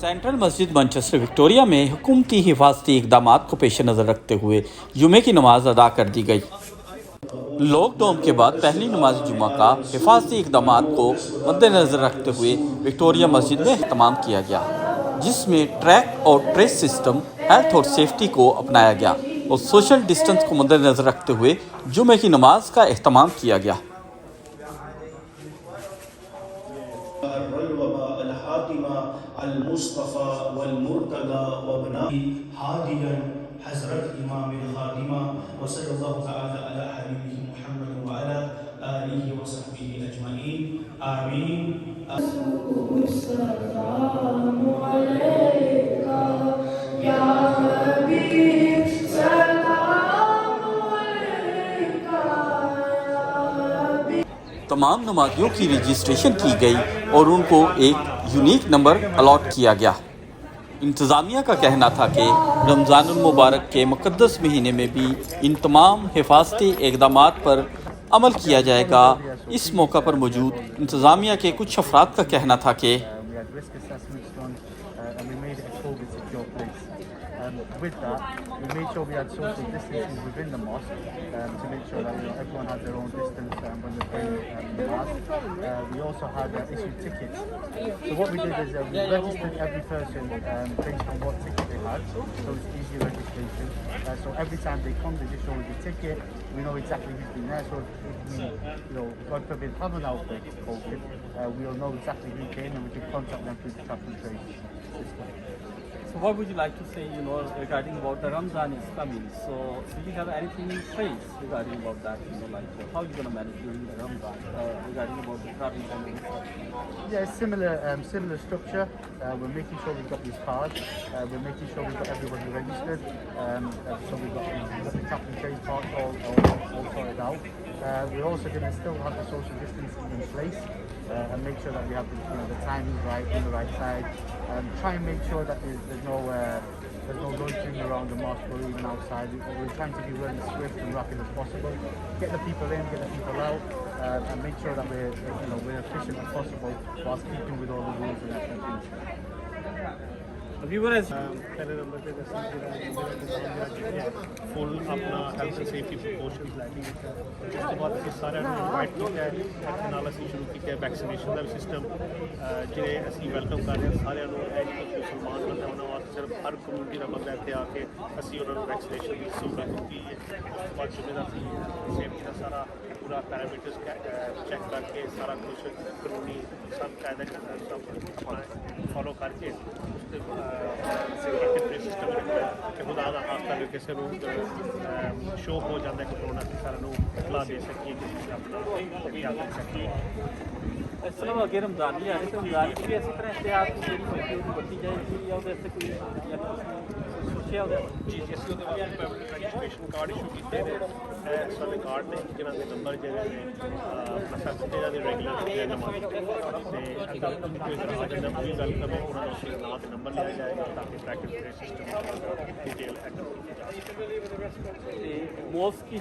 Central मस्जिद Manchester Victoria में हुकूमती हिफाजती इकदाम को पेश नज़र रखते हुए जुमे की नमाज अदा कर दी गई। लॉकडाउन के बाद पहली नमाज जुमा का हिफाजती इकदाम को मद्देनज़र रखते हुए विक्टोरिया मस्जिद में अहतमाम किया गया, जिसमें ट्रैक और ट्रेस सिस्टम, हेल्थ और सेफ्टी को अपनाया गया और सोशल डिस्टेंस को मद्देनज़र रखते हुए जुमे की नमाज का अहतमाम किया गया। حضرت امام الخاتمہ وصلی تعالی علی حبیبہ محمد وعلی آلہ وصحبہ اجمعین آمین۔ السلام علیک یا حبیب، سلام علیک یا حبیب۔ تمام نمازیوں کی رجسٹریشن کی گئی اور ان کو ایک یونیک نمبر الاٹ کیا گیا۔ انتظامیہ کا کہنا تھا کہ رمضان المبارک کے مقدس مہینے میں بھی ان تمام حفاظتی اقدامات پر عمل کیا جائے گا۔ اس موقع پر موجود انتظامیہ کے کچھ افراد کا کہنا تھا کہ with that, we made sure we had social distancing within the mosque to make sure that everyone had their own distance when they're praying the mosque. We also had issued tickets. So what we did is we registered every person based on what ticket they had, so it's easy registration. So every time they come, they just show us the ticket. We know exactly who's been there. So if we, God forbid, have an outbreak of COVID, we'll know exactly who came and we can contact them through the track and trace system. So what would you like to say, regarding about the Ramzan is coming? So do you have anything in place regarding about that? Like how are you going to manage during the Ramzan regarding about the travel and Yeah, it's similar structure. We're making sure we've got these cards. We're making sure we've got everybody registered. So we've got the tap and trace part all sorted out. We're also going to still have the social distancing in place and make sure that we have the timing right on the right side. Try and make sure that there's no loitering around the mosque or even outside. We're trying to be really swift and rapid as possible. Get the people in, get the people out, and make sure that we're efficient as possible whilst keeping with all the rules and everything. پہلے number پہ فل اپنا health and safety precautions لے کے کیتا اس کے بعد اسی سارے انوائٹ کیتا ہے نال اسی شروع کیتا ہے ویکسینیشن کا سسٹم جہے اسی ویلکم کر رہے ہیں سارے مسلمان بندے انہوں واسطے صرف ہر کمیونٹی کا بندہ اتنے آ کے اسی انہوں نے ویکسینیشن کی سہولت دیتی ہے۔ اس کے بعد جمعے کا سیفٹی کا سارا پورا پیرامیٹرز چیک کر کے سارا کچھ قانونی سب قاعدہ سب اپنا فالو کر کے سسٹم کہ خدا کا خاصہ اگر کسی کو شوق ہو جاتا ہے کہ کرونا سے سارا اطلاع دے سکیے کہ اپنا بھی آ سکیے۔ اس طرح اگر رمضان بھی آ رہے تو رمضان کی بھی اسی طرح احتیاط برتی جائے گی یا ویسے کوئی سوچا جی اسی وہ رجسٹریشن کارڈ ایشو کیتے ہیں اس والے کارڈ نے جنہوں کے نمبر جہاں نے جہاں ریگولر نمبر اگر کوئی گراہک جہاں بھی ویلکم ہے انہوں نے اسی نام نمبر لیا جائے گا تاکہ track and trace system detail enter کی جا سکے۔ موسٹ کی